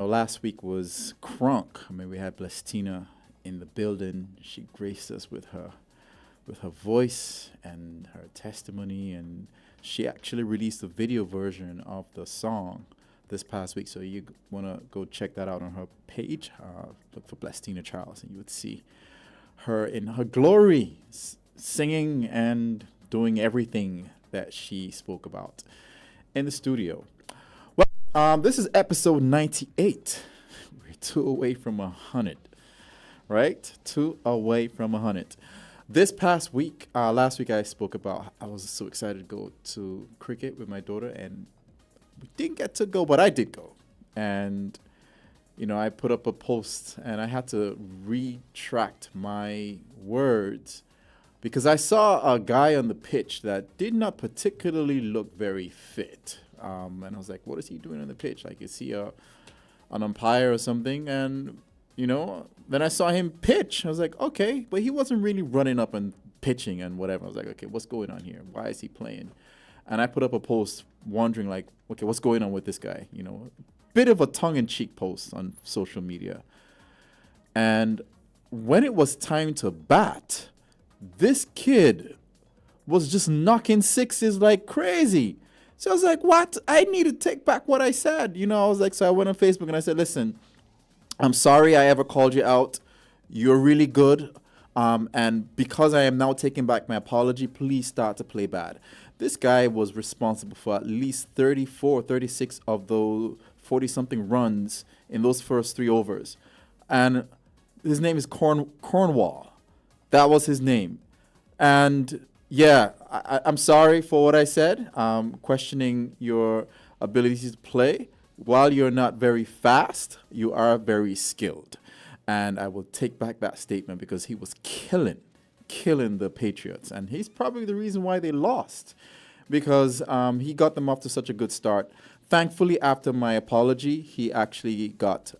Last week was Crunk. I mean, we had Blestina in the building. She graced us with her voice and her testimony, and she actually released a video version of the song this past week. So you want to go check that out on her page. Look for Blestina Charles, and you would see her in her glory, singing and doing everything that she spoke about in the studio. This is episode 98. We're two away from 100, right? Two away from 100. This past week, last week I spoke about I was so excited to go to cricket with my daughter, and we didn't get to go, but I did go. And, I put up a post, and I had to retract my words because I saw a guy on the pitch that did not particularly look very fit. And I was like, what is he doing on the pitch? Like, is he an umpire or something? And, then I saw him pitch. I was like, okay, but he wasn't really running up and pitching and whatever. I was like, okay, what's going on here? Why is he playing? And I put up a post wondering, like, okay, what's going on with this guy? Bit of a tongue-in-cheek post on social media. And when it was time to bat, this kid was just knocking sixes like crazy. So I was like, what? I need to take back what I said. I was like, so I went on Facebook and I said, listen, I'm sorry I ever called you out. You're really good. And because I am now taking back my apology, please start to play bad. This guy was responsible for at least 34, 36 of those 40-something runs in those first 3 overs. And his name is Cornwall. That was his name. And yeah, I'm sorry for what I said, questioning your ability to play. While you're not very fast, you are very skilled. And I will take back that statement because he was killing the Patriots. And he's probably the reason why they lost because he got them off to such a good start. Thankfully, after my apology, he actually got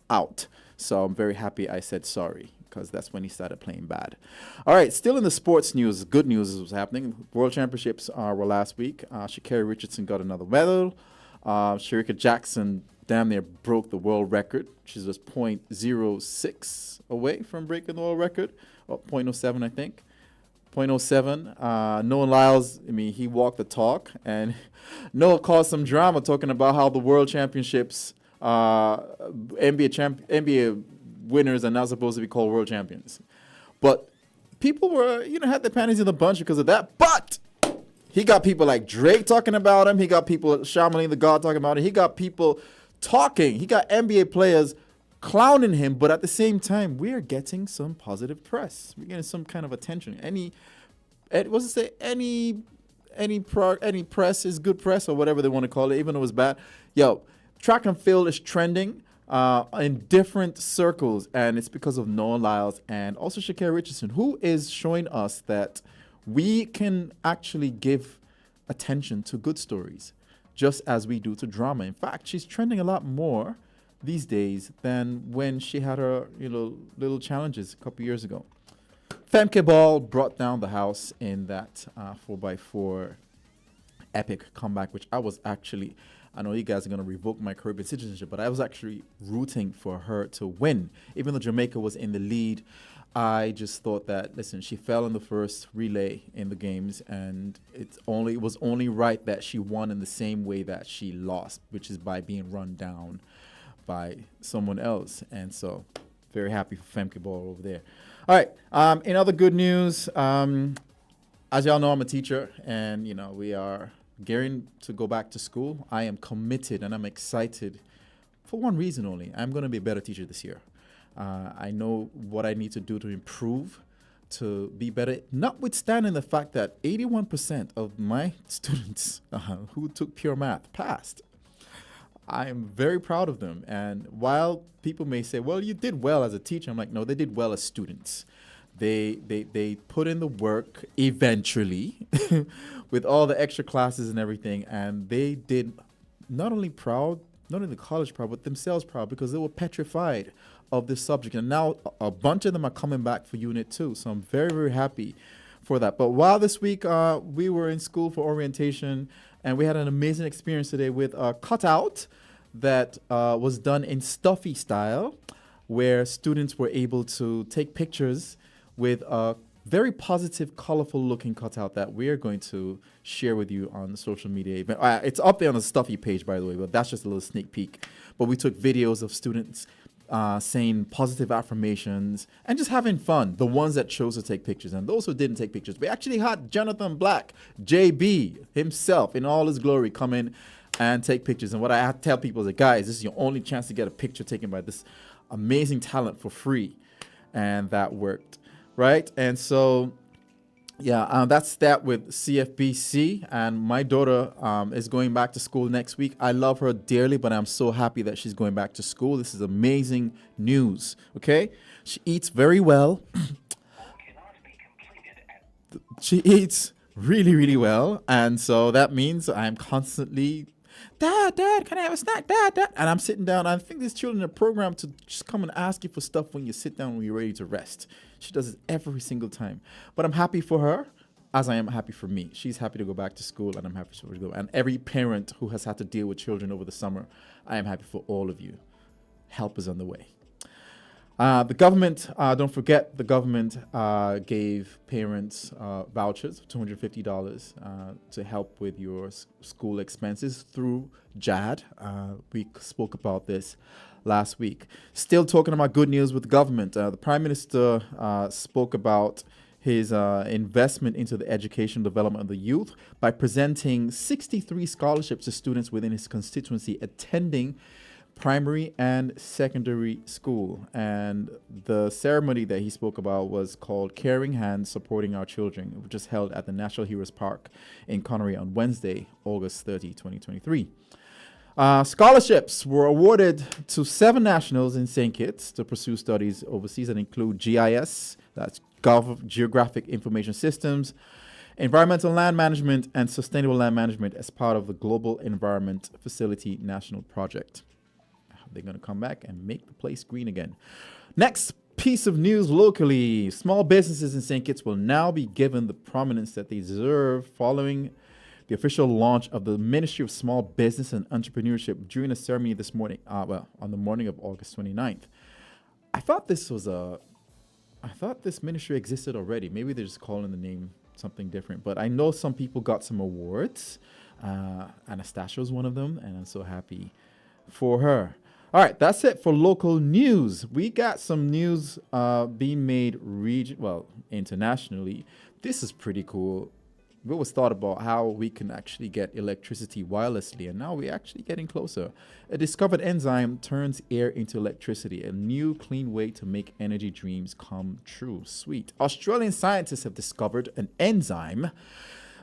out. So I'm very happy I said sorry, because that's when he started playing bad. All right, still in the sports news, good news was happening. World Championships were last week. Sha'Carri Richardson got another medal. Shericka Jackson damn near broke the world record. She was .06 away from breaking the world record, or .07, I think. .07. Noah Lyles, he walked the talk, and Noah caused some drama talking about how the World Championships, NBA winners are not supposed to be called world champions. But people were, had their panties in the bunch because of that. But he got people like Drake talking about him. He got people, Charlamagne the God talking about him. He got people talking. He got NBA players clowning him. But at the same time, we're getting some positive press. We're getting some kind of attention. Any press is good press, or whatever they want to call it, even though it's bad. Yo, track and field is trending in different circles, and it's because of Noah Lyles and also Sha'Carri Richardson, who is showing us that we can actually give attention to good stories just as we do to drama. In fact, she's trending a lot more these days than when she had her little challenges a couple years ago. Femke Ball brought down the house in that 4x4 epic comeback, which I know you guys are going to revoke my Caribbean citizenship, but I was actually rooting for her to win. Even though Jamaica was in the lead, I just thought that, listen, she fell in the first relay in the games, and it was only right that she won in the same way that she lost, which is by being run down by someone else. And so, very happy for Femke Ball over there. All right, in other good news, as y'all know, I'm a teacher, and, we are gearing to go back to school. I am committed and I'm excited for one reason only. I'm going to be a better teacher this year. I know what I need to do to improve, to be better, notwithstanding the fact that 81% of my students who took pure math passed. I am very proud of them. And while people may say, well, you did well as a teacher, I'm like, no, they did well as students. They put in the work eventually with all the extra classes and everything, and they did not only the college proud, but themselves proud, because they were petrified of this subject. And now a bunch of them are coming back for Unit 2, so I'm very, very happy for that. But while this week we were in school for orientation, and we had an amazing experience today with Cutout, that was done in stuffy style, where students were able to take pictures with a very positive, colorful looking cutout that we're going to share with you on the social media event. It's up there on the stuffy page, by the way, but that's just a little sneak peek. But we took videos of students saying positive affirmations and just having fun. The ones that chose to take pictures and those who didn't take pictures. We actually had Jonathan Black, JB himself in all his glory, come in and take pictures. And what I have to tell people is that, guys, this is your only chance to get a picture taken by this amazing talent for free. And that worked, right? And so, yeah, that's that with CFBC. And my daughter is going back to school next week. I love her dearly, but I'm so happy that she's going back to school. This is amazing news, okay? She eats very well. She eats really, really well. And so that means I'm constantly, Dad, can I have a snack? Dad. And I'm sitting down. I think these children are programmed to just come and ask you for stuff when you sit down, when you're ready to rest. She does it every single time. But I'm happy for her, as I am happy for me. She's happy to go back to school, and I'm happy for her to go. And every parent who has had to deal with children over the summer, I am happy for all of you. Help is on the way. The government, don't forget, the government gave parents vouchers of $250 to help with your school expenses through JAD. We spoke about this last week. Still talking about good news with the government. The Prime Minister spoke about his investment into the educational development of the youth by presenting 63 scholarships to students within his constituency attending primary and secondary school. And the ceremony that he spoke about was called Caring Hands Supporting Our Children, which is held at the National Heroes Park in Connery on Wednesday, August 30, 2023. Scholarships were awarded to 7 nationals in St. Kitts to pursue studies overseas that include GIS, that's Geographic Information Systems, Environmental Land Management, and Sustainable Land Management as part of the Global Environment Facility National Project. They're going to come back and make the place green again. Next piece of news locally. Small businesses in St. Kitts will now be given the prominence that they deserve following the official launch of the Ministry of Small Business and Entrepreneurship during a ceremony this morning, on the morning of August 29th. I thought this ministry existed already. Maybe they're just calling the name something different. But I know some people got some awards. Anastasia was one of them, and I'm so happy for her. All right, that's it for local news. We got some news being made internationally. This is pretty cool. We always thought about how we can actually get electricity wirelessly, and now we're actually getting closer. A discovered enzyme turns air into electricity, a new clean way to make energy dreams come true. Sweet. Australian scientists have discovered an enzyme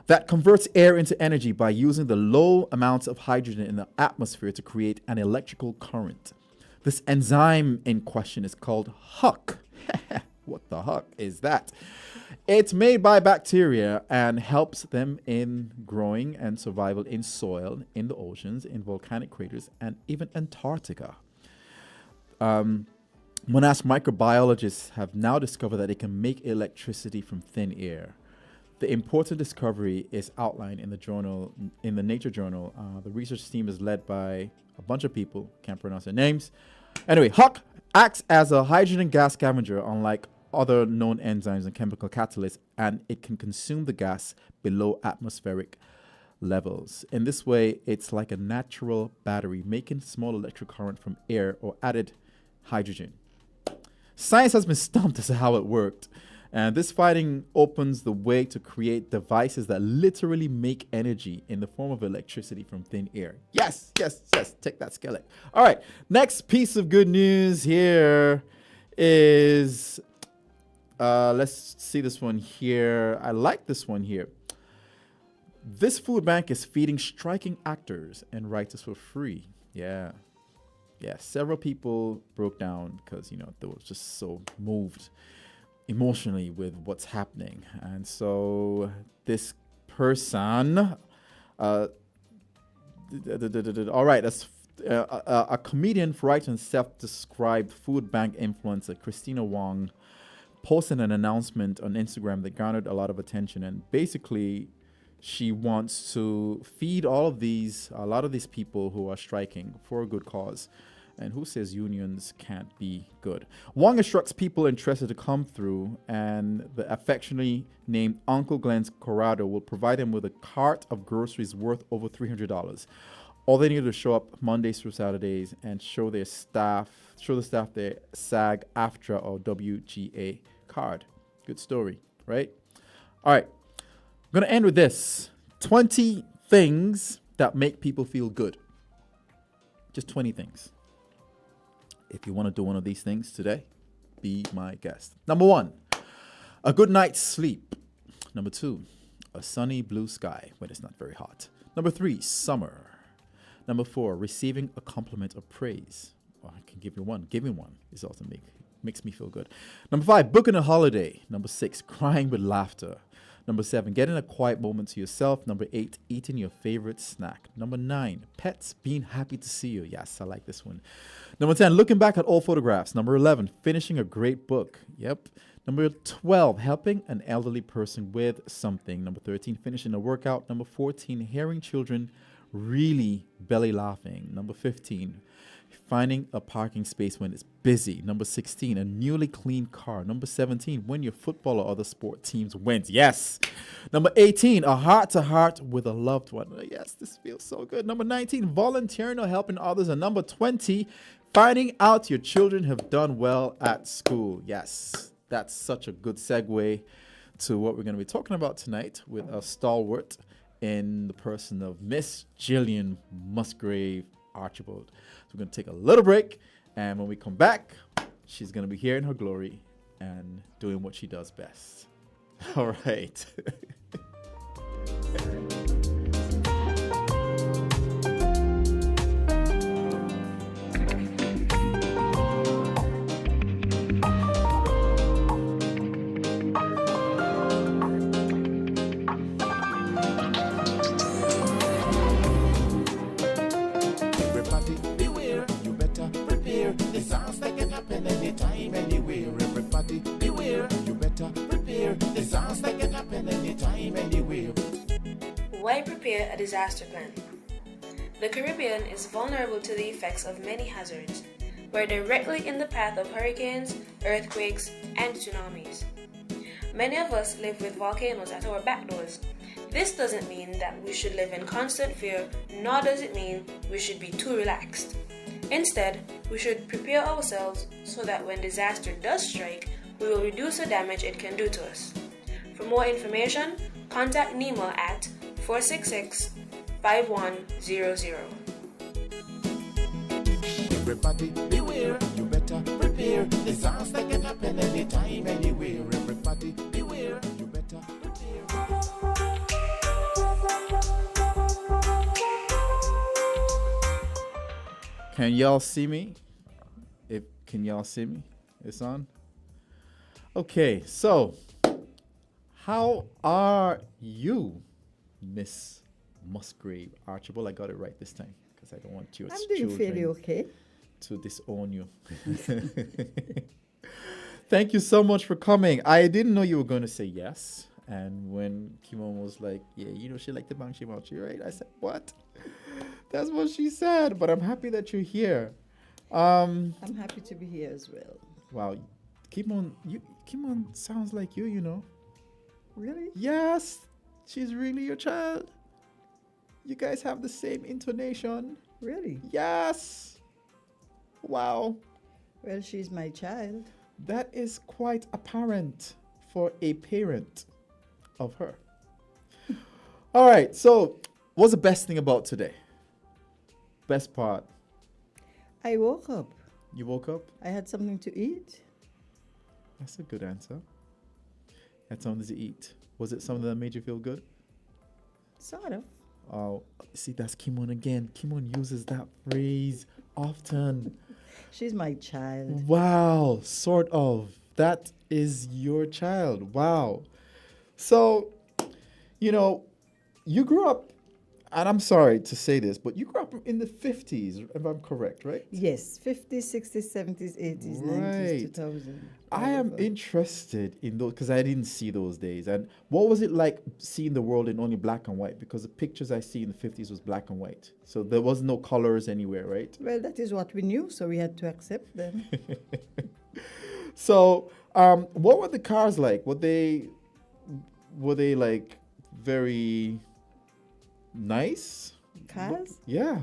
that converts air into energy by using the low amounts of hydrogen in the atmosphere to create an electrical current. This enzyme in question is called HUC. What the huck is that? It's made by bacteria and helps them in growing and survival in soil, in the oceans, in volcanic craters, and even Antarctica. Monash microbiologists have now discovered that they can make electricity from thin air. The important discovery is outlined in the Nature journal. The research team is led by a bunch of people, can't pronounce their names. Anyway, HUC acts as a hydrogen gas scavenger, unlike other known enzymes and chemical catalysts, and it can consume the gas below atmospheric levels. In this way, it's like a natural battery, making small electric current from air or added hydrogen. Science has been stumped as to how it worked. And this finding opens the way to create devices that literally make energy in the form of electricity from thin air. Yes, yes, yes. Take that, skeleton. All right. Next piece of good news here is, let's see this one here. I like this one here. This food bank is feeding striking actors and writers for free. Yeah. Yeah. Several people broke down because, they were just so moved emotionally with what's happening. And so this person, all right, that's a comedian, writer, and self-described food bank influencer, Christina Wong, posted an announcement on Instagram that garnered a lot of attention. And basically, She wants to feed a lot of these people who are striking for a good cause. And who says unions can't be good? Wong instructs people interested to come through, and the affectionately named Uncle Glenn's Corrado will provide them with a cart of groceries worth over $300. All they need to show up Mondays through Saturdays and show the staff their SAG-AFTRA or WGA card. Good story, right? All right. I'm going to end with this. 20 things that make people feel good. Just 20 things. If you want to do one of these things today, be my guest. Number 1, a good night's sleep. Number 2, a sunny blue sky when it's not very hot. Number 3, summer. Number 4, receiving a compliment of praise. Well, I can give you one. Giving one is also makes me feel good. Number 5, booking a holiday. Number 6, crying with laughter. Number 7, getting a quiet moment to yourself. Number 8, eating your favorite snack. Number 9, pets being happy to see you. Yes, I like this one. Number 10, looking back at old photographs. Number 11, finishing a great book. Yep. Number 12, helping an elderly person with something. Number 13, finishing a workout. Number 14, hearing children really belly laughing. Number 15, finding a parking space when it's busy. Number 16, a newly clean car. Number 17, when your football or other sport teams wins. Yes. Number 18, a heart-to-heart with a loved one. Yes, this feels so good. Number 19, volunteering or helping others. And number 20, finding out your children have done well at school. Yes, that's such a good segue to what we're going to be talking about tonight with a stalwart in the person of Miss Jillian Musgrave Archibald. So we're going to take a little break, and when we come back, she's going to be here in her glory and doing what she does best. All right. Disasters can happen anytime, anywhere. Everybody beware. You better prepare. Disasters can happen anytime, anywhere. Why prepare a disaster plan? The Caribbean is vulnerable to the effects of many hazards. We're directly in the path of hurricanes, earthquakes, and tsunamis. Many of us live with volcanoes at our back doors. This doesn't mean that we should live in constant fear, nor does it mean we should be too relaxed. Instead, we should prepare ourselves so that when disaster does strike, we will reduce the damage it can do to us. For more information, contact NEMA at 466-5100. Everybody beware, you better prepare. Disaster can happen anytime, anywhere. Everybody beware, you better prepare. Can y'all see me? Can y'all see me? It's on? Okay, so how are you, Miss Musgrave Archibald? I got it right this time because I don't want your children okay? to disown you. Thank you so much for coming. I didn't know you were going to say yes. And when Kimon was like, yeah, she like to bang Shimauchi, right? I said, what? That's what she said, but I'm happy that you're here. I'm happy to be here as well. Wow, Kimon sounds like you. Really? Yes, she's really your child. You guys have the same intonation. Really? Yes. Wow. Well, she's my child. That is quite apparent for a parent of her. All right, so what's the best thing about today? Best part? I woke up. You woke up? I had something to eat. That's a good answer. Had something to eat. Was it something that made you feel good? Sort of. Oh, see, that's Kimon again. Kimon uses that phrase often. She's my child. Wow, sort of. That is your child. Wow. So, you grew up And I'm sorry to say this, but you grew up in the 50s, if I'm correct, right? Yes, 50s, 60s, 70s, 80s, 90s, Right. 2000. I am interested in those because I didn't see those days. And what was it like seeing the world in only black and white? Because the pictures I see in the 50s was black and white. So there was no colors anywhere, right? Well, that is what we knew, so we had to accept them. So, what were the cars like? Were they like very nice? Cars? Yeah.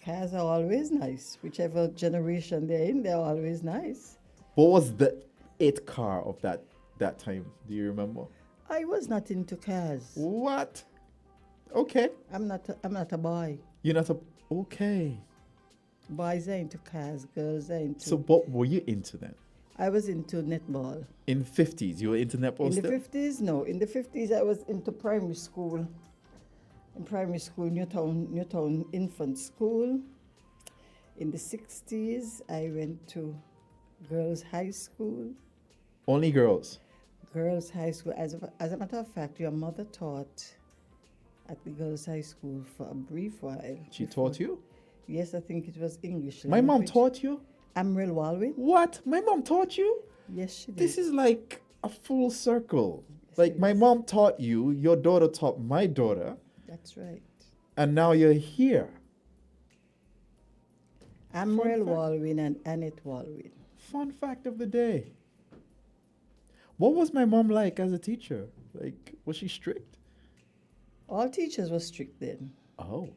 Cars are always nice. Whichever generation they're in, they're always nice. What was the it car of that time? Do you remember? I was not into cars. What? Okay. I'm not a boy. You're not a okay. Boys are into cars, girls are into... So what were you into then? I was into netball. In 50s, you were into netball In the still? 50s, no. In the 50s, I was into primary school. In primary school, Newtown Infant School. In the 60s, I went to girls' high school. Only girls. Girls' high school. As a matter of fact, your mother taught at the girls' high school for a brief while. She before- taught you? Yes, I think it was English. My mom language. taught you? Amril Walwin. What? My mom taught you? Yes, she did. This is like a full circle. Yes, Like it my is. mom taught you, your daughter taught my daughter, That's right. and now you're here. Amril fact. Walwin and Annette Walwin. Fun fact of the day. What was my mom like as a teacher? Like, was she strict? All teachers were strict then. Oh.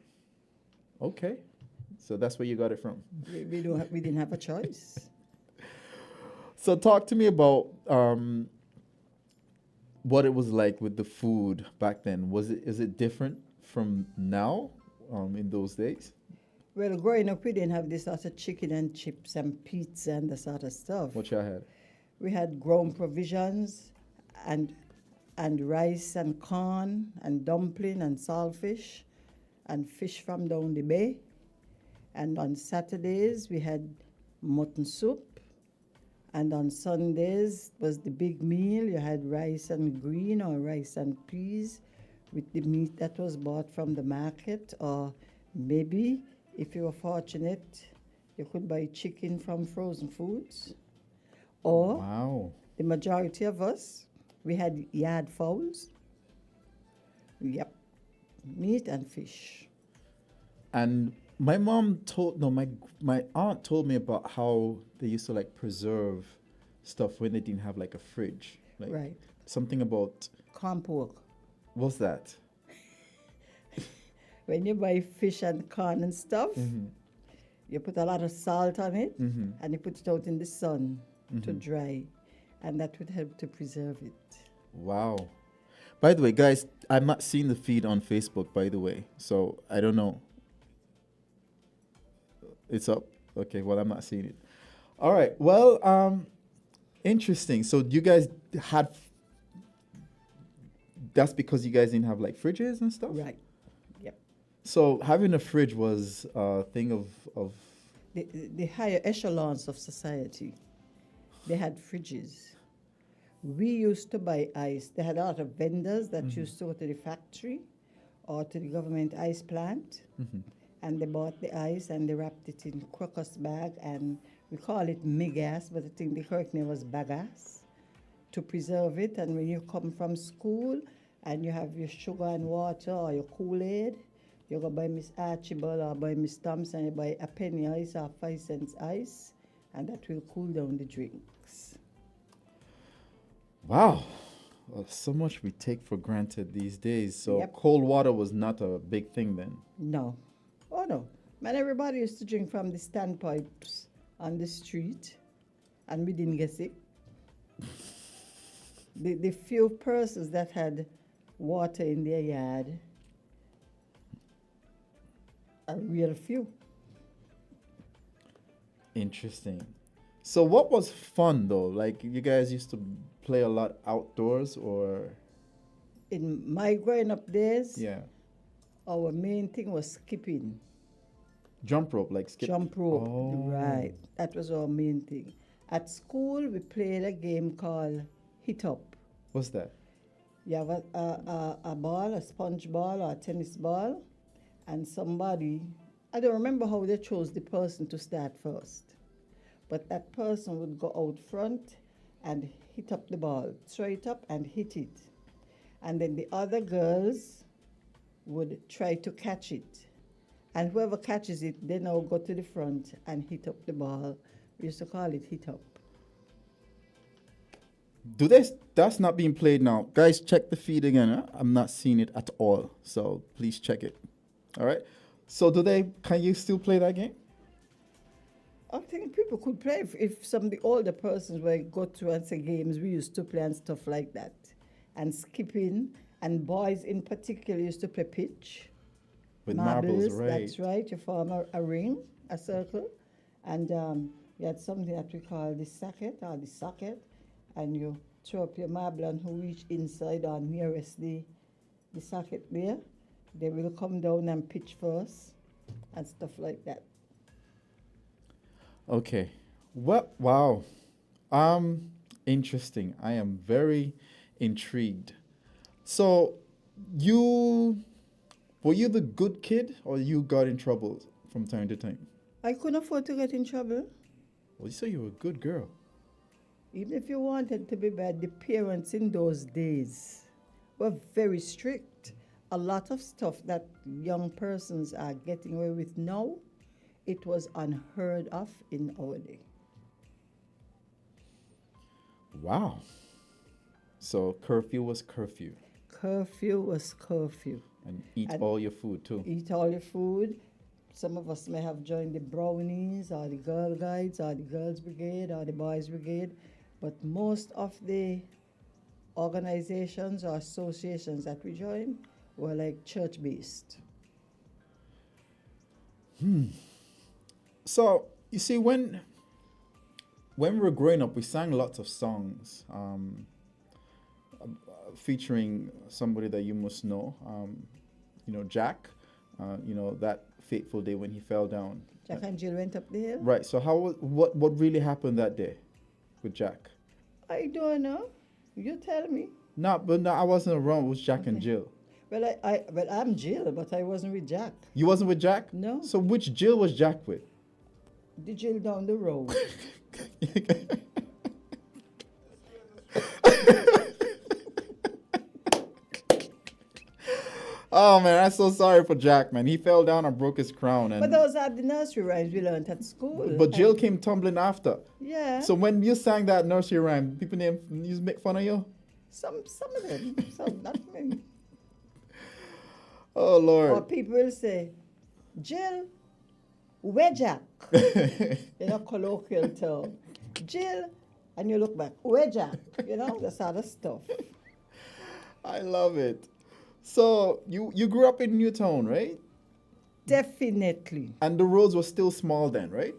Okay. So that's where you got it from. We didn't have a choice. So talk to me about what it was like with the food back then. Is it different from now in those days? Well, growing up, we didn't have this sort of chicken and chips and pizza and the sort of stuff. What y'all had? We had grown provisions and rice and corn and dumpling and saltfish and fish from down the bay. And on Saturdays, we had mutton soup. And on Sundays was the big meal. You had rice and green or rice and peas with the meat that was bought from the market. Or maybe, if you were fortunate, you could buy chicken from frozen foods. Or Wow. the majority of us, we had yard fowls. Yep, meat and fish. And my my aunt told me about how they used to like preserve stuff when they didn't have like a fridge. Like Right. something about Corn pork. what's that? When you buy fish and corn and stuff, Mm-hmm. you put a lot of salt on it Mm-hmm. and you put it out in the sun to dry, and that would help to preserve it. Wow. By the way, guys, I'm not seeing the feed on Facebook, by the way. So I don't know. It's up. Okay, well, I'm not seeing it. All right. Well, interesting. So you guys had that's because you guys didn't have like fridges and stuff? Right. Yep. So having a fridge was a thing of The higher echelons of society, they had fridges. We used to buy ice. They had a lot of vendors that used to go to the factory or to the government ice plant, and they bought the ice and they wrapped it in crocus bag, and we call it migas, but I think the correct name was bagas, to preserve it. And when you come from school and you have your sugar and water or your Kool-Aid, you go buy Miss Archibald or buy Miss Thompson, you buy a penny ice or 5 cents ice, and that will cool down the drinks. wow. So much we take for granted these days. So Yep. cold water was not a big thing then. No. Oh, no. Man, everybody used to drink from the standpipes on the street, and we didn't get sick. The few persons that had water in their yard, a real few. Interesting. So what was fun though? Like you guys used to play a lot outdoors or In my growing up days, yeah. our main thing was skipping. Jump rope, like skip. Jump rope, Oh. right. That was our main thing. At school, we played a game called Hit Up. What's that? You have a ball, a sponge ball or a tennis ball, and somebody, I don't remember how they chose the person to start first, but that person would go out front and hit up the ball, throw it up and hit it. And then the other girls would try to catch it. And whoever catches it, they now go to the front and hit up the ball. We used to call it hit up. That's not being played now. Guys, check the feed again. Huh? I'm not seeing it at all. So please check it. All right. So can you still play that game? I think people could play if some of the older persons were go to and say games we used to play and stuff like that. And skipping, and boys in particular used to play pitch. With marbles, right. That's right. You form a ring, a circle, and you had something that we call the socket, and you throw up your marble and who reach inside or nearest the socket there, they will come down and pitch first and stuff like that. Okay. What? Wow. Interesting. I am very intrigued. So, were you the good kid, or you got in trouble from time to time? I couldn't afford to get in trouble. Well, you say you were a good girl. Even if you wanted to be bad, the parents in those days were very strict. A lot of stuff that young persons are getting away with now, it was unheard of in our day. Wow. So curfew was curfew. Curfew was curfew. And eat And all your food too. Eat all your food. Some of us may have joined the Brownies or the Girl Guides or the Girls Brigade or the Boys Brigade, but most of the organizations or associations that we joined were like church-based. So you see, when we were growing up, we sang lots of songs featuring somebody that you must know. Jack. That fateful day when he fell down. Jack and Jill went up the hill? Right. So what really happened that day with Jack? I don't know. You tell me. No, I wasn't around. It was Jack and Jill. Well, I'm Jill, but I wasn't with Jack. You wasn't with Jack? No. So which Jill was Jack with? The Jill down the road. Oh man, I'm so sorry for Jack, man. He fell down and broke his crown. But those are the nursery rhymes we learned at school. But Jill came tumbling after. Yeah. So when you sang that nursery rhyme, people used to make fun of you? Some of them. Some, not many. Oh Lord. Or people will say, Jill, where Jack? In a colloquial term. Jill, and you look back, where Jack? That sort of stuff. I love it. So you grew up in Newtown, right? Definitely. And the roads were still small then, right?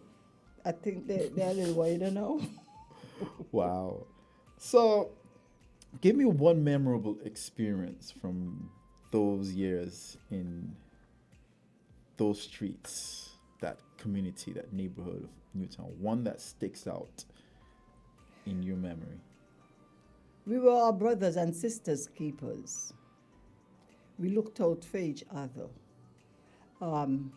I think they're a little wider now. Wow. So give me one memorable experience from those years in those streets, that community, that neighborhood of Newtown. One that sticks out in your memory. We were our brothers and sisters keepers. We looked out for each other. The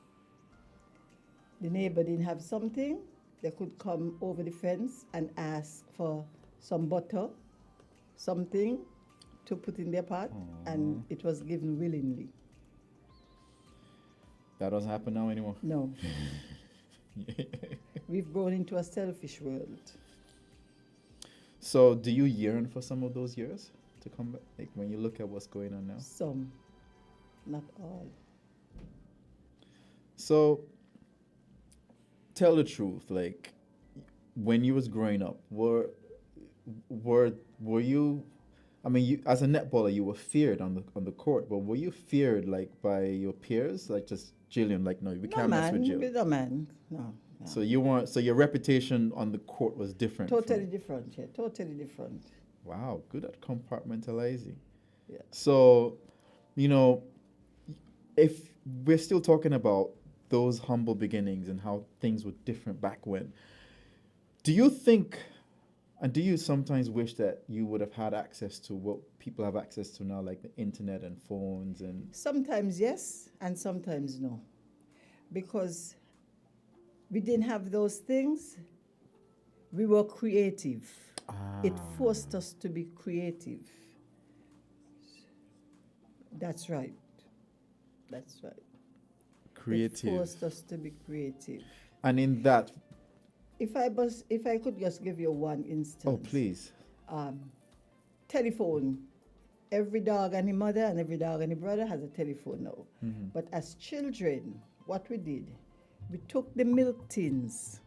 neighbor didn't have something, they could come over the fence and ask for some butter, something to put in their pot, and it was given willingly. That doesn't happen now anymore? No. We've grown into a selfish world. So do you yearn for some of those years to come back? Like when you look at what's going on now? Some, not all. So tell the truth, like when you was growing up, were you, I mean, you as a netballer, you were feared on the court, but were you feared like by your peers, like just Jillian, like no, we can't mess with Jill? No, man. No. So you weren't. So your reputation on the court was different. Totally different. Yeah, totally different. Wow, good at compartmentalizing. Yeah. So, if we're still talking about those humble beginnings and how things were different back when, do you think, And do you sometimes wish that you would have had access to what people have access to now, like the internet and phones and? Sometimes yes, and sometimes no. Because we didn't have those things, we were creative. It forced us to be creative. That's right. That's right. It Creative. forced us to be creative. And in that, If I could just give you one instance. oh please. Telephone. Every dog and the mother and every dog and the brother has a telephone now. But as children, what we did, we took the milk tins,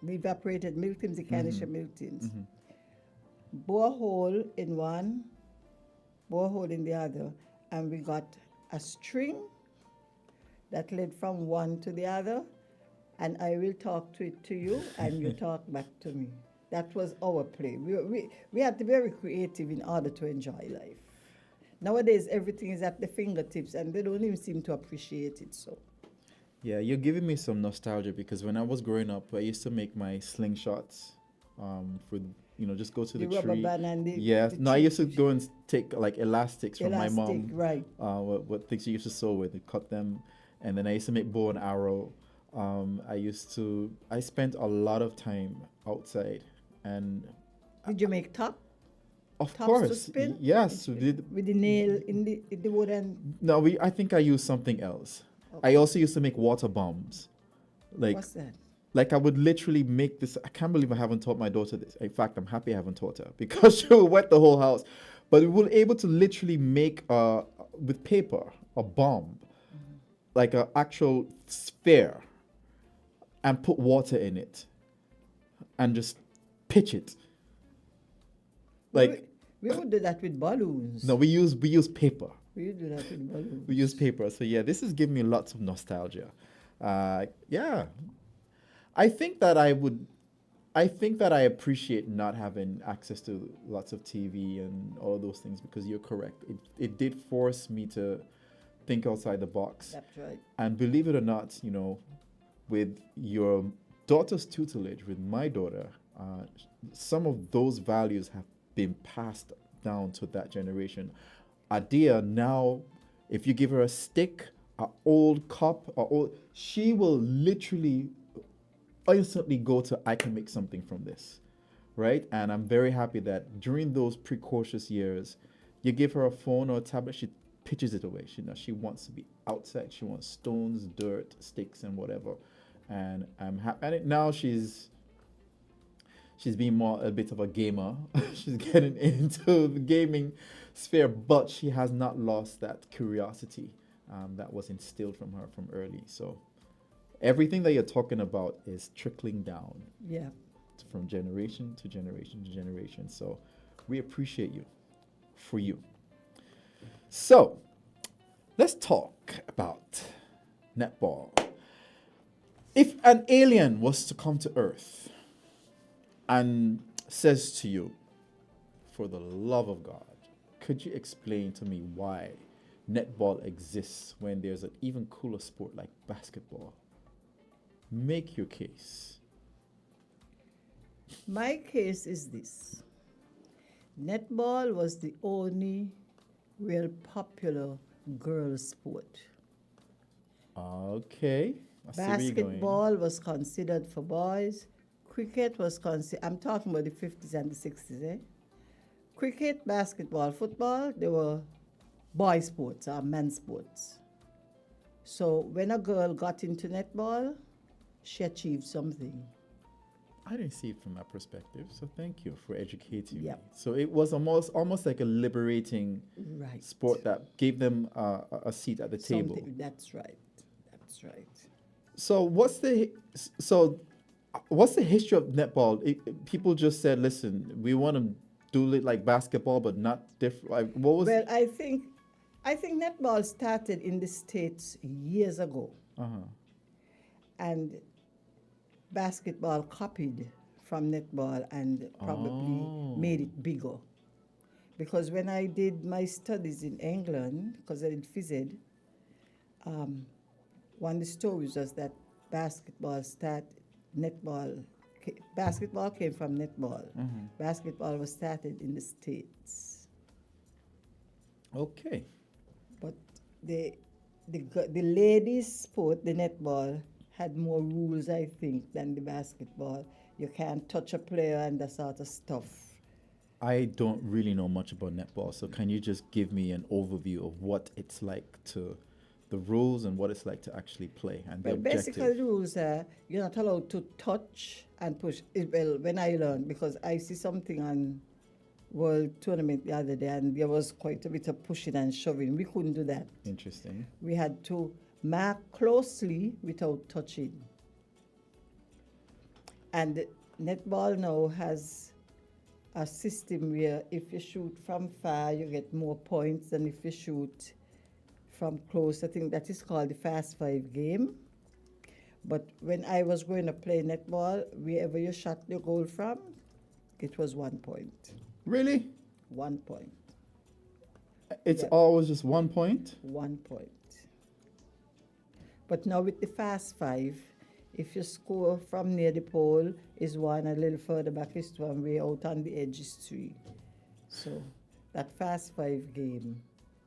the evaporated milk tins, the canister milk tins, bore a hole in one, bore a hole in the other, and we got a string that led from one to the other, and I will talk to you, and you talk back to me. That was our play. We had to be very creative in order to enjoy life. Nowadays, everything is at the fingertips, and they don't even seem to appreciate it. So, Yeah, you're giving me some nostalgia because when I was growing up, I used to make my slingshots for, just go to the rubber tree. band and the Yeah, the no, I tree- used to go and take like elastics from my mom. elastic, right? What things she used to sew with, and cut them, and then I used to make bow and arrow. I spent a lot of time outside, and Did you make top of tops to course, spin? yes, we did. with the nail in the wooden? No, I think I used something else. I also used to make water bombs, like What's that? like I would literally make this. I can't believe I haven't taught my daughter this. In fact, I'm happy I haven't taught her because she will wet the whole house. But we were able to literally make with paper a bomb, like an actual sphere, and put water in it, and just pitch it. Like we would do that with balloons. no, we use paper. We would do that with balloons. We use paper. So yeah, this is giving me lots of nostalgia. Yeah, I think that I appreciate not having access to lots of TV and all of those things because you're correct. It did force me to think outside the box. That's right. And believe it or not, with your daughter's tutelage, with my daughter, some of those values have been passed down to that generation. Adia now, if you give her a stick, an old cup, she will literally instantly go to, I can make something from this, right? And I'm very happy that during those precocious years, you give her a phone or a tablet, she pitches it away. She wants to be outside. She wants stones, dirt, sticks, and whatever. And I'm happy. And now she's being a bit of a gamer. She's getting into the gaming sphere, but she has not lost that curiosity that was instilled from her from early. So everything that you're talking about is trickling down Yeah. from generation to generation to generation. So we appreciate you for you. So let's talk about netball. If an alien was to come to Earth and says to you, for the love of God, could you explain to me why netball exists when there's an even cooler sport like basketball? Make your case. My case is this. Netball was the only real popular girls' sport. Okay. I see where you're going. Basketball was considered for boys. Cricket was considered, I'm talking about the 50s and the 60s, eh? Cricket, basketball, football, they were boy sports or men's sports. So when a girl got into netball, she achieved something. I didn't see it from that perspective, so thank you for educating Yep. me. So it was almost like a liberating Right. sport that gave them a seat at the table. Something, that's right. That's right. So what's the history of netball? People just said, "Listen, we want to do it like basketball, but not different." Like, what was? Well, I think netball started in the States years ago. And basketball copied from netball and probably made it bigger. Because when I did my studies in England, because I did phys ed, one of the stories was that netball basketball came from netball. Basketball was started in the States. Okay. But the ladies' sport, the netball, had more rules, I think, than the basketball. You can't touch a player and that sort of stuff. I don't really know much about netball, so can you just give me an overview of what it's like to the rules and what it's like to actually play and the Well, objective? basically, the rules are you're not allowed to touch and push. Well, when I learned, because I see something on World Tournament the other day, and there was quite a bit of pushing and shoving. We couldn't do that. Interesting. We had to mark closely without touching. And netball now has a system where if you shoot from far, you get more points than if you shoot from close. I think that is called the Fast Five game. But when I was going to play netball, wherever you shot the goal from, it was 1 point. Really? 1 point. It's Yeah. always just 1 point? 1 point. But now with the Fast Five, if you score from near the pole is 1, a little further back is 2, and way out on the edge is 3. So that Fast Five game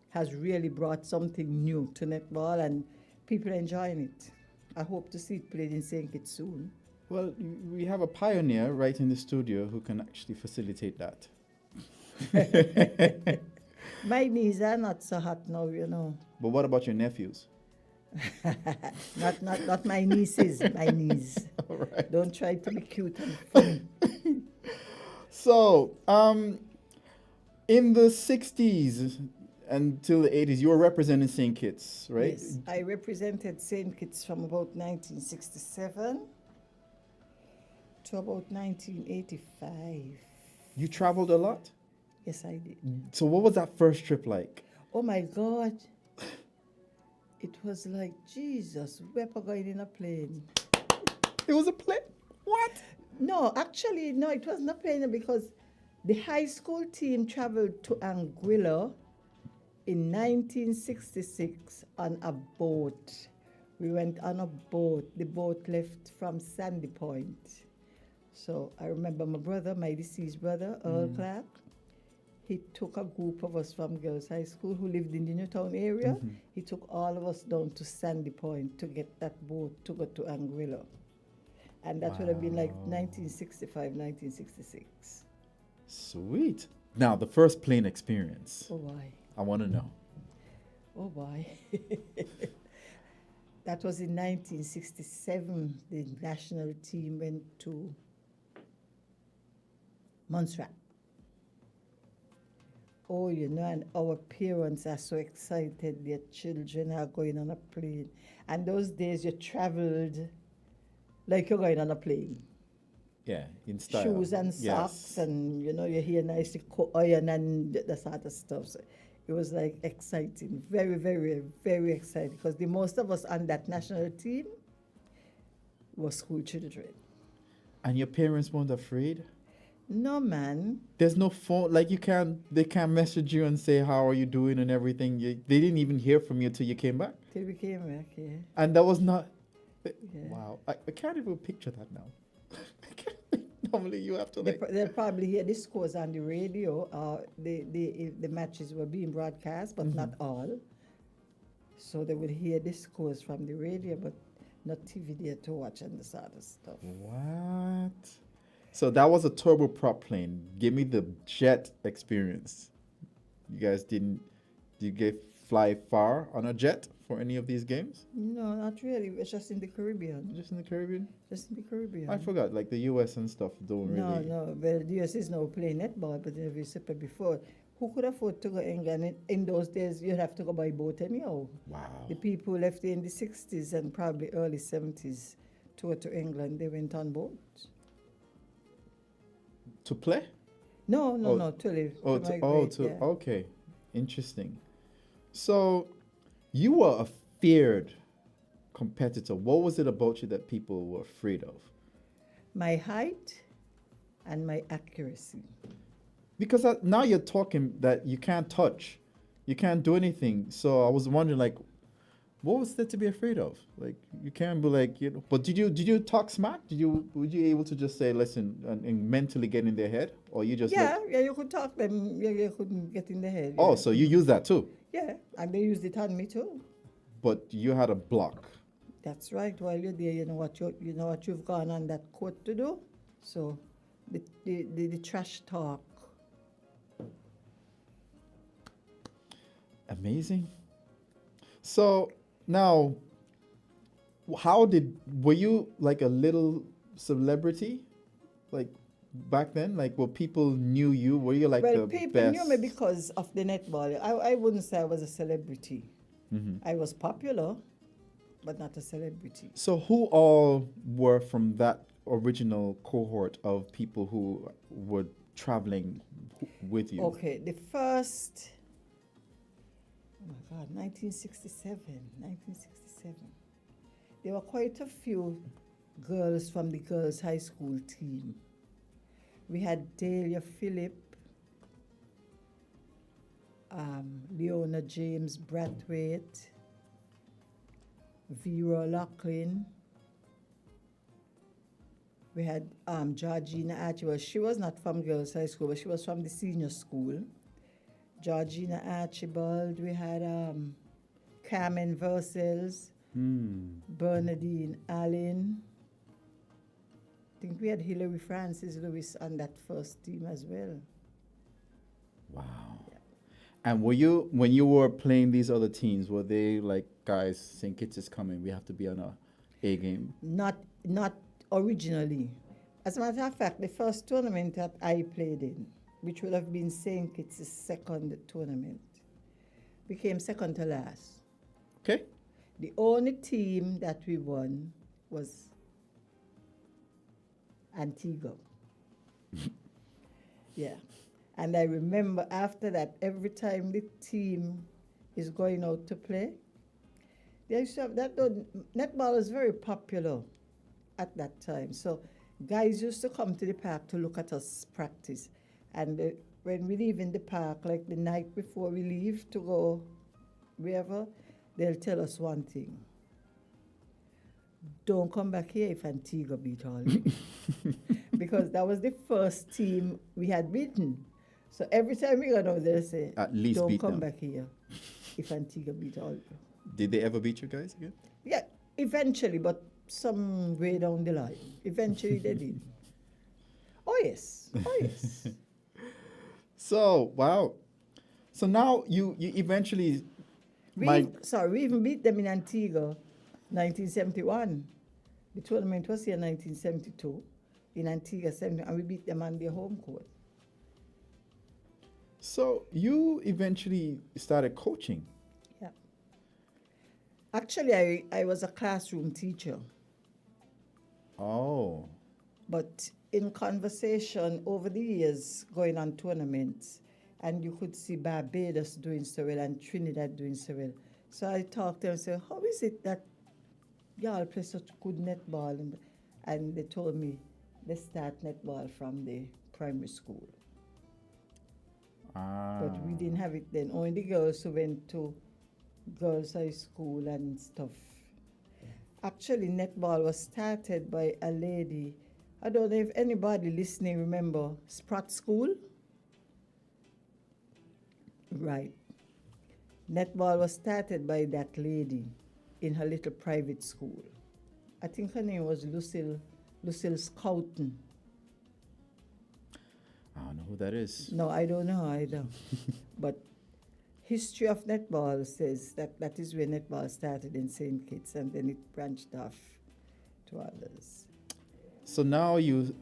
has really brought something new to netball, and people are enjoying it. I hope to see it played in St. Kitts soon. Well, we have a pioneer right in the studio who can actually facilitate that. My knees are not so hot now, you know. But what about your nephews? Not my nieces, my knees. All right. Don't try to be cute and funny. So, in the 60s until the 80s, you were representing St. Kitts, right? Yes, I represented St. Kitts from about 1967 to about 1985. You traveled a lot? Yes, I did. So what was that first trip like? Oh my God. It was like, Jesus, we're going in a plane. It was a plane? What? No, actually, no, it wasn't a plane because the high school team traveled to Anguilla in 1966 on a boat. We went on a boat. The boat left from Sandy Point. So I remember my brother, my deceased brother, Earl Clark, he took a group of us from Girls High School who lived in the Newtown area. He took all of us down to Sandy Point to get that boat to go to Anguilla. And that would have been like 1965, 1966. Sweet. Now, the first plane experience. Oh, why? I want to know. Oh, why? That was in 1967. The national team went to Montserrat. Oh, you know, and our parents are so excited. Their children are going on a plane. And those days you traveled like you're going on a plane. Yeah, in style. Shoes and socks, and you know, your hair nicely iron and that sort of stuff. So it was like exciting, very, very, very exciting, because the most of us on that national team were school children. And your parents weren't afraid? No, man. There's no phone, like they can't message you and say, how are you doing and everything. They didn't even hear from you till you came back? Till we came back, yeah. And that was not, Yeah. wow. I can't even picture that now. Normally you have to They'll probably hear the scores on the radio. The matches were being broadcast, but not all. So they would hear the scores from the radio, but not TV there to watch and this other stuff. What? So that was a turboprop plane. Give me the jet experience. You guys did you get fly far on a jet for any of these games? No, not really. It was just in the Caribbean. Just in the Caribbean? Just in the Caribbean. I forgot, like the US and stuff don't really. No. Well, the US is now playing netball, but as we said before, who could afford to go England? In those days, you'd have to go by boat anyhow. Wow. The people who left in the 60s and probably early 70s to go to England, they went on boats. To play? No, to live. Okay. Interesting. So you were a feared competitor. What was it about you that people were afraid of? My height and my accuracy. Because now you're talking that you can't touch, you can't do anything. So I was wondering, like, What was there to be afraid of? Like you can't be like, you know. But did you talk smack? Would you able to just say listen and mentally get in their head, or you just Yeah, like, yeah, you could talk them. Yeah, you couldn't get in the head. oh, Yeah. so you use that too? Yeah, and they used it on me too. But you had a block. That's right. While you're there, you know what you've gone on that court to do. So, the trash talk. Amazing. So now, were you like a little celebrity, like back then? Like, were people knew you? Were you like Well, the people best? knew me because of the netball. I wouldn't say I was a celebrity. I was popular, but not a celebrity. So who all were from that original cohort of people who were traveling with you? Okay, the first, oh my God, 1967. There were quite a few girls from the girls' high school team. We had Delia Phillip, Leona James Brathwaite, Vera Lachlan. We had Georgina Archibald. She was not from girls' high school, but she was from the senior school. Georgina Archibald. We had Carmen Versailles, Bernadine Allen. I think we had Hilary Francis Lewis on that first team as well. Wow. And were you, when you were playing these other teams, were they like, guys, St. Kitts is coming, we have to be on a game? Not originally. As a matter of fact, the first tournament that I played in, which would have been St. Kitts' second tournament, became second to last. Okay. The only team that we won was Antigua. Yeah. And I remember after that, every time the team is going out to play, they used to have netball was very popular at that time. So guys used to come to the park to look at us practice. And when we leave in the park, like the night before we leave to go wherever, they'll tell us one thing. Don't come back here if Antigua beat all you. Because that was the first team we had beaten. So every time we go down there, they say, At least don't beat come them. back here if Antigua beat all you. Did they ever beat you guys again? Yeah, eventually, but some way down the line. Eventually they did. Oh yes, oh yes. So, wow. So now you eventually... We even beat them in Antigua, 1971. The tournament was here in 1972, in Antigua 70, and we beat them on their home court. So you eventually started coaching. Yeah. Actually, I was a classroom teacher, Oh. but in conversation over the years, going on tournaments, and you could see Barbados doing so well and Trinidad doing so well. So I talked to them and said, how is it that y'all play such good netball? And they told me they start netball from the primary school. But we didn't have it then. Only the girls who went to girls' high school and stuff. Actually, netball was started by a lady. I don't know if anybody listening remember Spratt School? Right. Netball was started by that lady in her little private school. I think her name was Lucille Scouten. I don't know who that is. No, I don't know either. But history of netball says that is where netball started in St. Kitts, and then it branched off to others. So now you,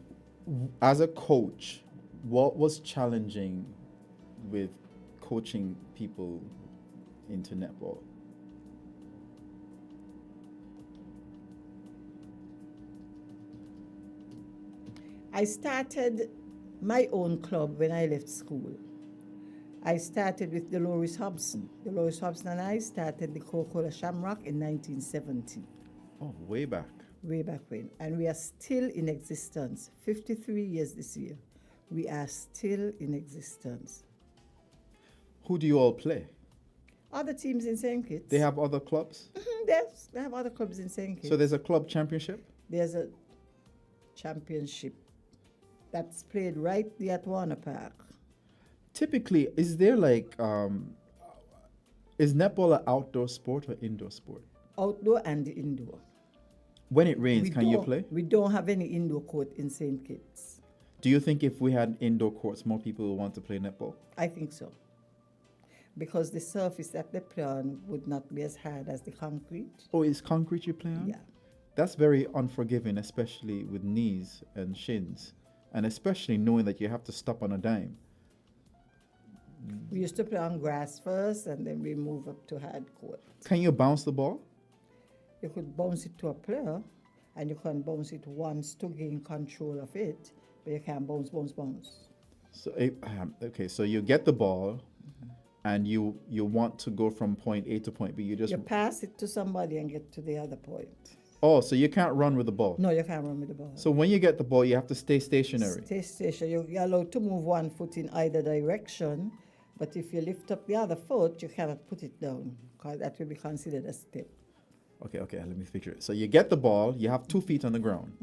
as a coach, what was challenging with coaching people into netball? I started my own club when I left school. I started with Dolores Hobson. Dolores Hobson and I started the Coca-Cola Shamrock in 1970, Oh, way back. way back when. And we are still in existence. 53 years this year. We are still in existence. Who do you all play? Other teams in St. Kitts. They have other clubs? Yes, they have other clubs in St. Kitts. So there's a club championship? There's a championship that's played right there at Warner Park. Typically, is there like, is netball an outdoor sport or indoor sport? Outdoor and indoor. When it rains, can you don't- play? We don't have any indoor court in St. Kitts. Do you think if we had indoor courts, more people would want to play netball? I think so. Because the surface that they play on would not be as hard as the concrete. Oh, is concrete you play on? Yeah. That's very unforgiving, especially with knees and shins, and especially knowing that you have to stop on a dime. We used to play on grass first, and then we move up to hard court. Can you bounce the ball? You could bounce it to a player, and you can bounce it once to gain control of it, but you can't bounce. So okay, so you get the ball, and you want to go from point A to point B. You just You pass it to somebody and get to the other point. oh, so you can't run with the ball. No, you can't run with the ball. So when you get the ball, you have to stay stationary. Stay stationary. You're allowed to move one foot in either direction, but if you lift up the other foot, you cannot put it down, because that will be considered a step. Okay, let me picture it. So you get the ball, you have 2 feet on the ground.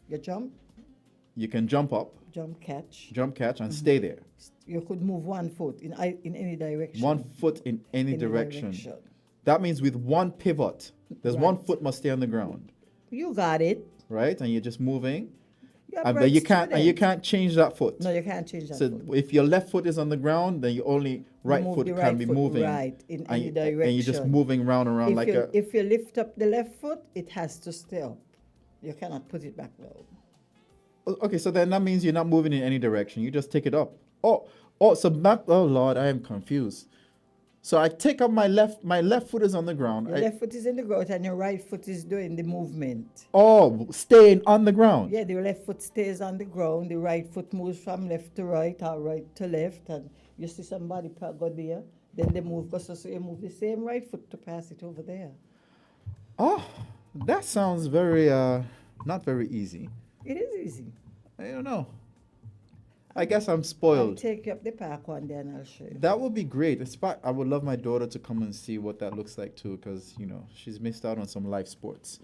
You jump, You can jump up, catch. jump catch, and stay there. You could move one foot in any direction. 1 foot in any direction. That means with one pivot, there's one Right. foot must stay on the ground, You got it. right? And you're just moving, You're a but bright you can't student. change that foot. No, you can't change that So foot. if your left foot is on the ground, then your only right move foot the can right be foot moving, right in and, any and you're just direction. moving round and round like If you lift up the left foot, it has to stay up. You cannot put it back down. Okay, so then that means you're not moving in any direction. You just take it up. Oh, Lord, I am confused. So I take up my left foot is on the ground. Your left foot is in the ground and your right foot is doing the movement. Staying on the ground. Yeah, the left foot stays on the ground, the right foot moves from left to right or right to left, and you see somebody go there, then they move, so you move the same right foot to pass it over there. Oh, that sounds very, not very easy. It is easy. I don't know. I guess I'm I'll spoiled. take you up the park one day and I'll show you. That would be great. I would love my daughter to come and see what that looks like too, because she's missed out on some live sports.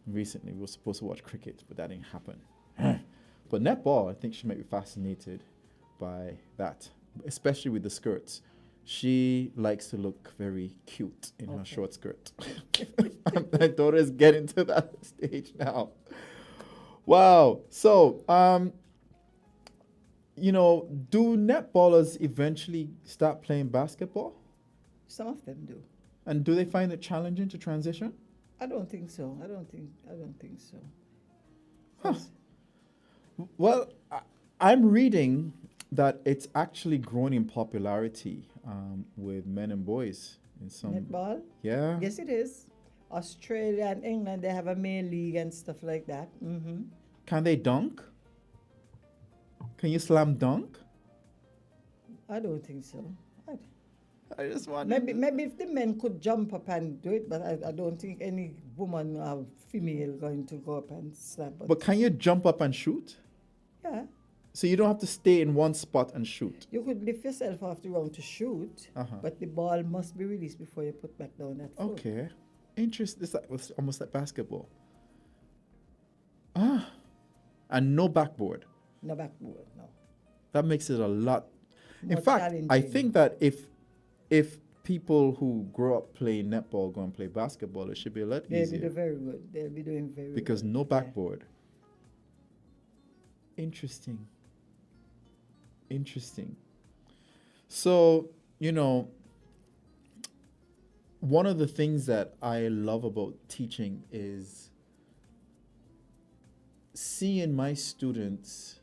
Recently, we were supposed to watch cricket, but that didn't happen. But netball, I think she might be fascinated by that, especially with the skirts. She likes to look very cute in her short skirt. My daughter is getting to that stage now. Wow. So, do netballers eventually start playing basketball? Some of them do. And do they find it challenging to transition? I don't think so. I don't think so. Huh. Well, I'm reading that it's actually grown in popularity with men and boys in some. Netball? Yeah. Yes, it is. Australia and England, they have a male league and stuff like that. Mm-hmm. Can they dunk? Can you slam dunk? I don't think so. I just want. Maybe if the men could jump up and do it, but I don't think any woman or female going to go up and slam. But can you jump up and shoot? Yeah, So you don't have to stay in one spot and shoot. you could lift yourself off the ground to shoot, but the ball must be released before you put back down that foot. Okay. Interesting. It's almost like basketball. And no backboard. No backboard, no. That makes it a lot. In More fact, I challenging. think that if people who grow up playing netball go and play basketball, it should be a lot They'll be easier doing very good. They'll be doing very because good. no Yeah. backboard. Interesting. So, one of the things that I love about teaching is seeing my students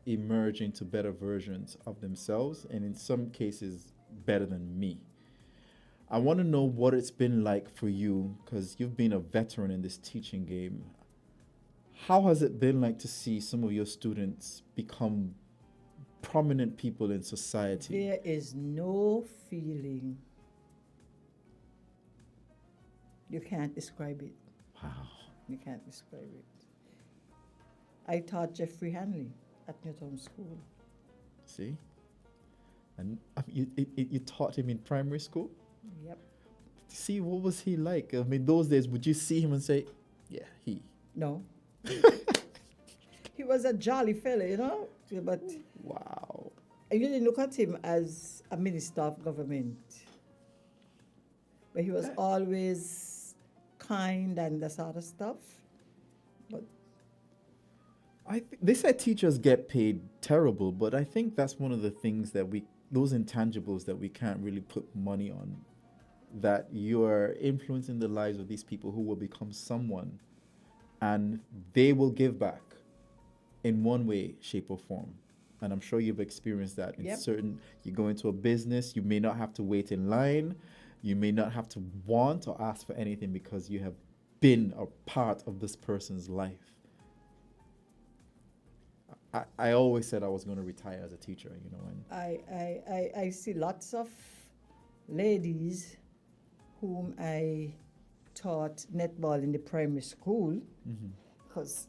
emerge into better versions of themselves, and in some cases, better than me. I want to know what it's been like for you, because you've been a veteran in this teaching game. How has it been like to see some of your students become prominent people in society? There is no feeling. You can't describe it. Wow. You can't describe it. I taught Jeffrey Hanley at Newtown School. See? And you taught him in primary school? Yep. See, what was he like? I mean, those days, would you see him and say, yeah, he? No. He was a jolly fella, you know, but Wow. I really look at him as a minister of government. But he was always kind and that sort of stuff. But They said teachers get paid terrible, but I think that's one of the things that those intangibles that we can't really put money on, that you are influencing the lives of these people who will become someone, and they will give back in one way, shape, or form. And I'm sure you've experienced that in Yep. you go into a business, you may not have to wait in line, you may not have to want or ask for anything because you have been a part of this person's life. I always said I was going to retire as a teacher, you know, and I see lots of ladies whom I taught netball in the primary school, because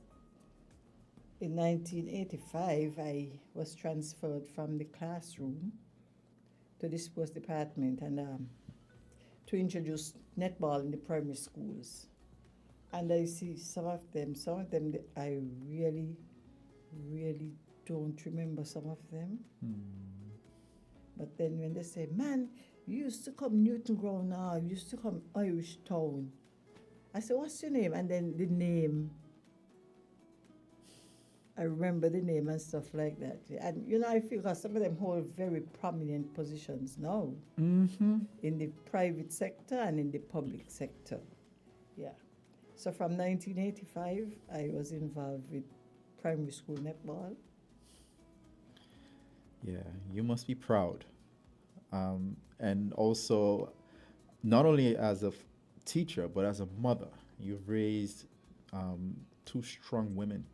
in 1985 I was transferred from the classroom to the sports department and to introduce netball in the primary schools. And I see some of them that I really don't remember some of them. But then when they say, man, you used to come Newton Ground now, you used to come Irish Town. I said, what's your name? And then the name, I remember the name and stuff like that. And you know, I feel that some of them hold very prominent positions now in the private sector and in the public sector. Yeah. So from 1985, I was involved with primary school netball. yeah, you must be proud. And also, not only as a teacher, but as a mother, you've raised two strong women.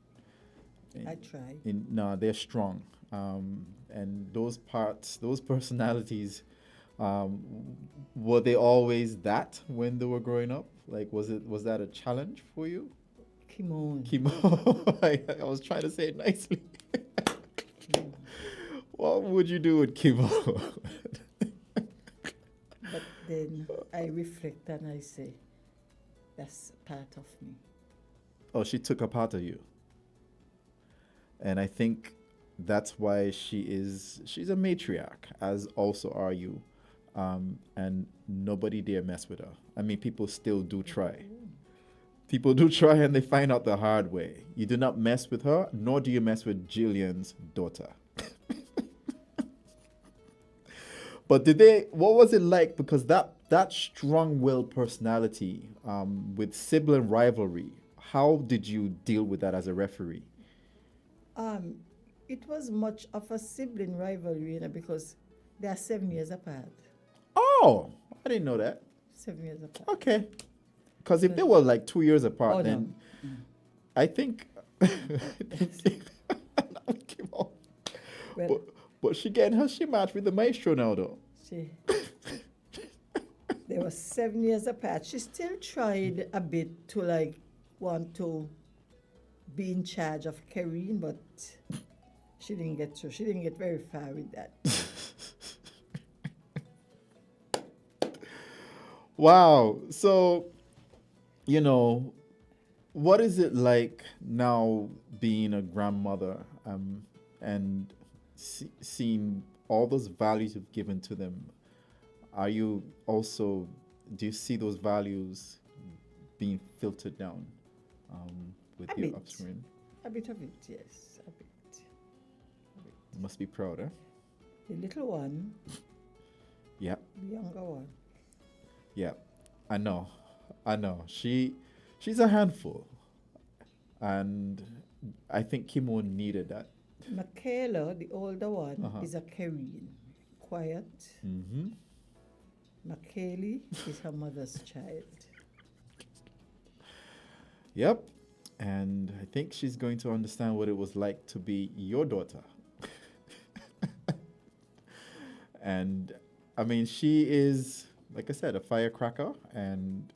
I tried. No, they're strong. And those personalities, were they always that when they were growing up? Like, was that a challenge for you? Come on. Chemo. I was trying to say it nicely. What would you do with chemo? But then I reflect and I say, that's part of me. Oh, she took a part of you. And I think that's why she's a matriarch, as also are you. And nobody dare mess with her. I mean, people still do try. People do try and they find out the hard way. You do not mess with her, nor do you mess with Jillian's daughter. But what was it like? Because that strong-willed personality with sibling rivalry, how did you deal with that as a referee? It was much of a sibling rivalry, you know, because they are 7 years apart. Oh, I didn't know that. 7 years apart. Okay. Because if they were like 2 years apart, Oh, then no. I think. Well, but she matched with the maestro now, though. they were 7 years apart. She still tried a bit to want to be in charge of Karine, but she didn't get through. She didn't get very far with that. Wow. So, what is it like now being a grandmother and seeing all those values you've given to them? Do you see those values being filtered down with A your bit. upbringing? A bit of it, yes, a bit. You must be proud, eh? The little one, Yeah. the younger one. Yeah, I know. She's a handful, and I think Kimo needed that. Michaela, the older one, Uh-huh. is a Karine. Quiet. Mm-hmm. Michaeli is her mother's child. Yep, and I think she's going to understand what it was like to be your daughter. And I mean, she is, like I said, a firecracker and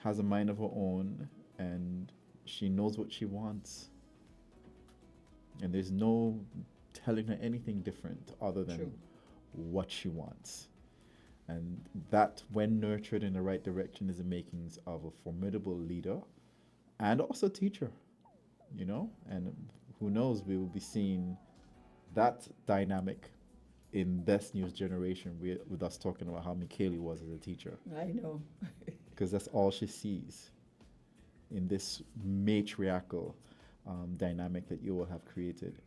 has a mind of her own, and she knows what she wants. And there's no telling her anything different other than True. what she wants. And that, when nurtured in the right direction, is the makings of a formidable leader and also teacher, And who knows, we will be seeing that dynamic in this news generation with us talking about how Michaeli was as a teacher. I know. Because that's all she sees in this matriarchal dynamic that you will have created.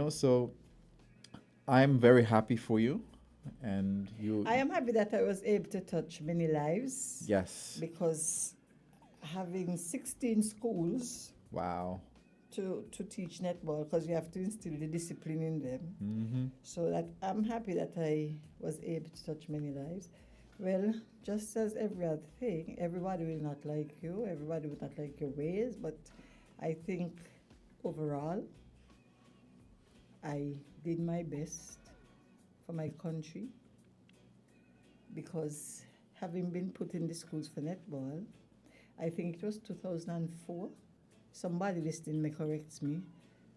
So I'm very happy for you. And you. I am happy that I was able to touch many lives. Yes. Because having 16 schools Wow. to teach netball, because you have to instill the discipline in them. Mm-hmm. So that I'm happy that I was able to touch many lives. Well, just as every other thing, everybody will not like you, everybody will not like your ways, but I think overall, I did my best for my country, because having been put in the schools for netball, I think it was 2004, somebody listening may correct me,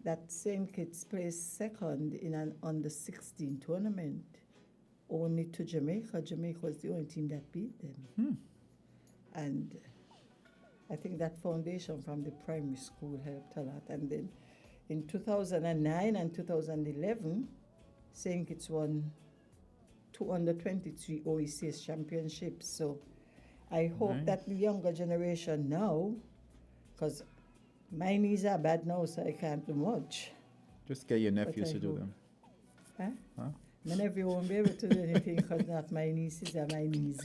that same kids placed second in an under 16 tournament, only to Jamaica. Jamaica was the only team that beat them. And I think that foundation from the primary school helped a lot. And then in 2009 and 2011, St. Kitts won 2 under 23 OECS championships. So I hope Nice. that the younger generation now, because my knees are bad now, so I can't do much. Just get your nephews I to do hope. them. Huh? Huh? My nephew won't be able to do anything because not my nieces are my knees.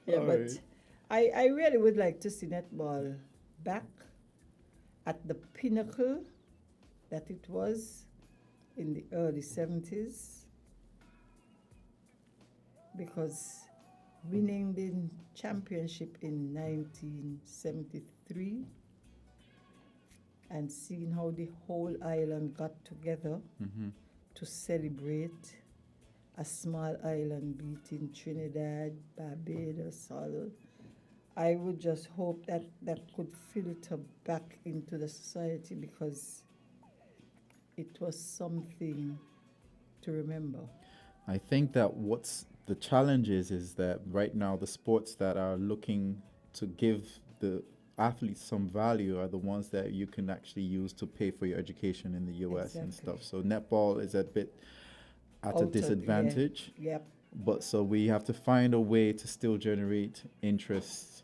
Yeah, All but right. I really would like to see netball back at the pinnacle that it was in the early 70s, because winning the championship in 1973 and seeing how the whole island got together Mm-hmm. to celebrate a small island beating Trinidad, Barbados, all. I would just hope that that could filter back into the society, because it was something to remember. I think that what's the challenge is that right now the sports that are looking to give the athletes some value are the ones that you can actually use to pay for your education in the US and Exactly. stuff. So netball is a bit at Out a of- disadvantage. Yep. But so we have to find a way to still generate interest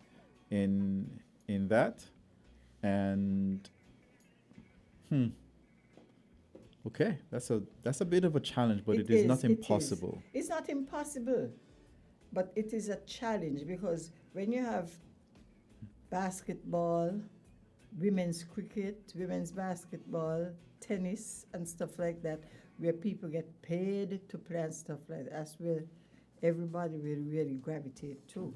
in that. And okay, that's a bit of a challenge, but it is not impossible. It's not impossible, but it is a challenge, because when you have basketball, women's cricket, women's basketball, tennis, and stuff like that, where people get paid to play and stuff like that, that's where everybody will really gravitate to.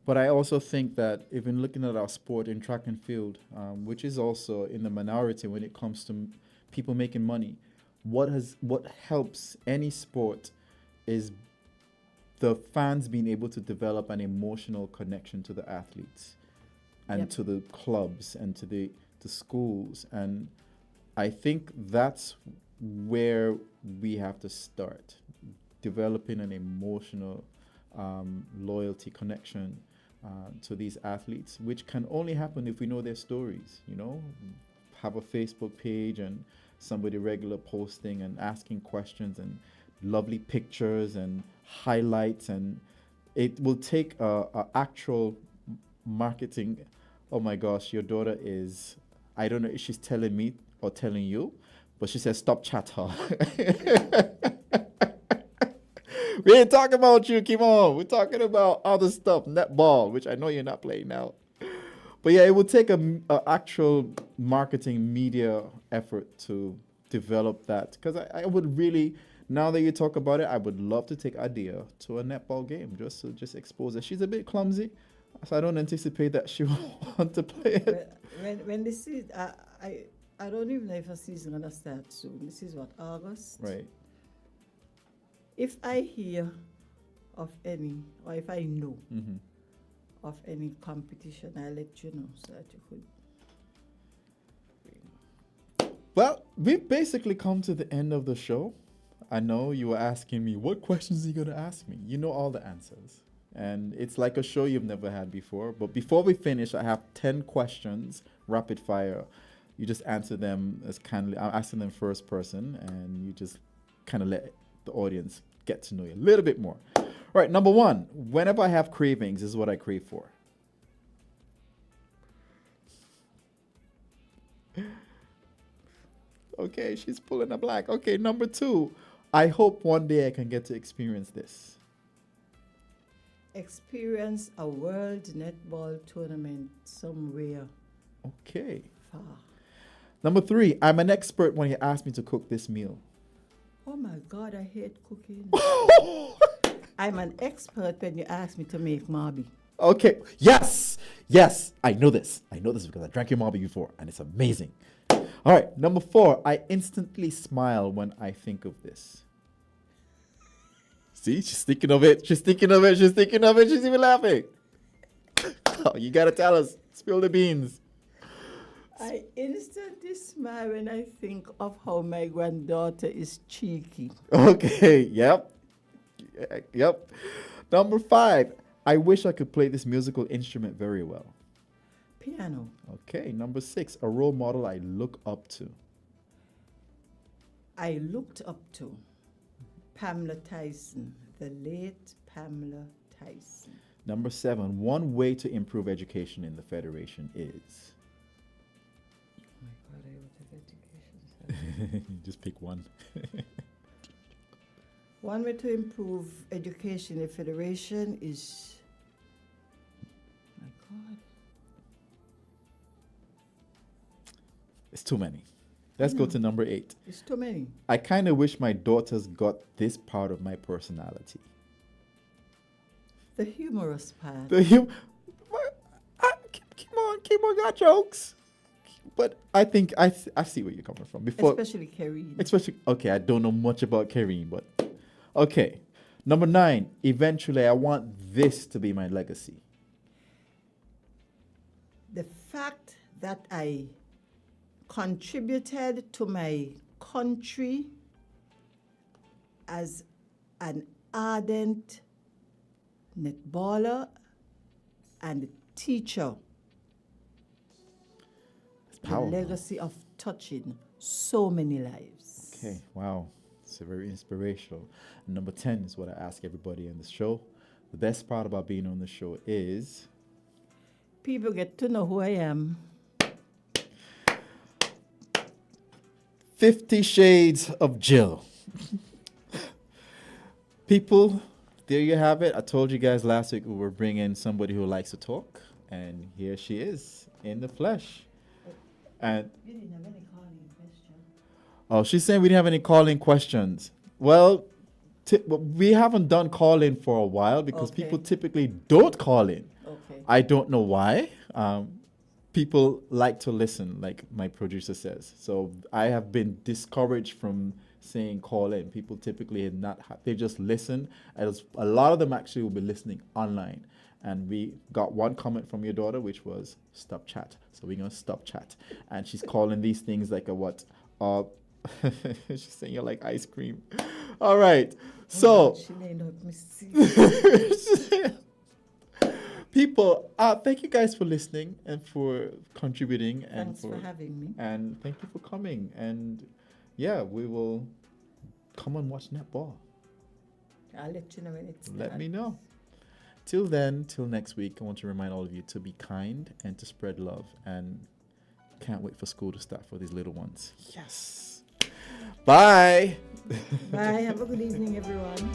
But I also think that even looking at our sport in track and field, which is also in the minority when it comes to people making money, what helps any sport is the fans being able to develop an emotional connection to the athletes and Yep. to the clubs and to the schools. And I think that's where we have to start, developing an emotional loyalty connection to these athletes, which can only happen if we know their stories, have a Facebook page and somebody regular posting and asking questions and lovely pictures and highlights, and it will take a actual marketing. Oh my gosh, your daughter is, I don't know if she's telling me or telling you, but she says stop chatter. We ain't talking about you, come on. We're talking about other stuff, netball, which I know you're not playing now. But yeah, it would take a actual marketing media effort to develop that. Because I would really, now that you talk about it, I would love to take Adia to a netball game just to expose her. She's a bit clumsy, so I don't anticipate that she will want to play it. When the season, I don't even know if a season gonna start soon. This is what, August? Right. If I hear of any, or if I know Mm-hmm. of any competition, I'll let you know so that you could. Well, we've basically come to the end of the show. I know you were asking me, what questions are you going to ask me? You know all the answers. And it's like a show you've never had before. But before we finish, I have 10 questions, rapid fire. You just answer them as kindly. I'm asking them first person, and you just kind of let the audience get to know you a little bit more. All right, number one, whenever I have cravings, this is what I crave for. Okay, she's pulling a black. Okay, number two, I hope one day I can get to experience this. Experience a world netball tournament somewhere Okay. far. Number three, I'm an expert when you ask me to cook this meal. Oh my God, I hate cooking. I'm an expert when you ask me to make marby. Okay. Yes. Yes. I know this. I know this because I drank your Marby before, and it's amazing. All right. Number four, I instantly smile when I think of this. See, she's thinking of it. She's thinking of it. She's thinking of it. She's even laughing. Oh, you got to tell us. Spill the beans. I instantly smile when I think of how my granddaughter is cheeky. Okay. Yep. Yep. Number five, I wish I could play this musical instrument very well. Piano. Okay. Number six, a role model I look up to. I looked up to Pamela Tyson, the late Pamela Tyson. Number seven, one way to improve education in the Federation is. Oh my God, I would have education. Just pick one. One way to improve education in the Federation is, my God, It's too many. Let's go to number eight. it's too many. I kind of wish my daughters got this part of my personality. The humorous part. The Kim on got jokes. But I think I see where you're coming from. Before, Especially Karine. okay, I don't know much about Karine, but okay. Number nine, eventually I want this to be my legacy. The fact that I contributed to my country as an ardent netballer and teacher. It's The powerful. legacy of touching so many lives. Okay, wow. It's very inspirational. And number 10 is what I ask everybody on this show. The best part about being on the show is People get to know who I am. 50 Shades of Jill. People, there you have it. I told you guys last week we were bringing somebody who likes to talk, and here she is in the flesh. And You didn't have any calling question. oh, she's saying we didn't have any call-in questions. Well, we haven't done call-in for a while because Okay. people typically don't call in. Okay. I don't know why. People like to listen, like my producer says. So I have been discouraged from saying call in. People typically have not. They just listen. As a lot of them actually will be listening online. And we got one comment from your daughter, which was stop chat. So we're gonna stop chat. And she's calling these things like a what? She's saying you're like ice cream. All right. So. She may not miss you. People, thank you guys for listening and for contributing and Thanks for having me. and thank you for coming. And yeah, we will come and watch netball. I'll let you know when it's Let done. me know. Till then, till next week, I want to remind all of you to be kind and to spread love. And can't wait for school to start for these little ones. Yes. Bye. Bye. Have a good evening, everyone.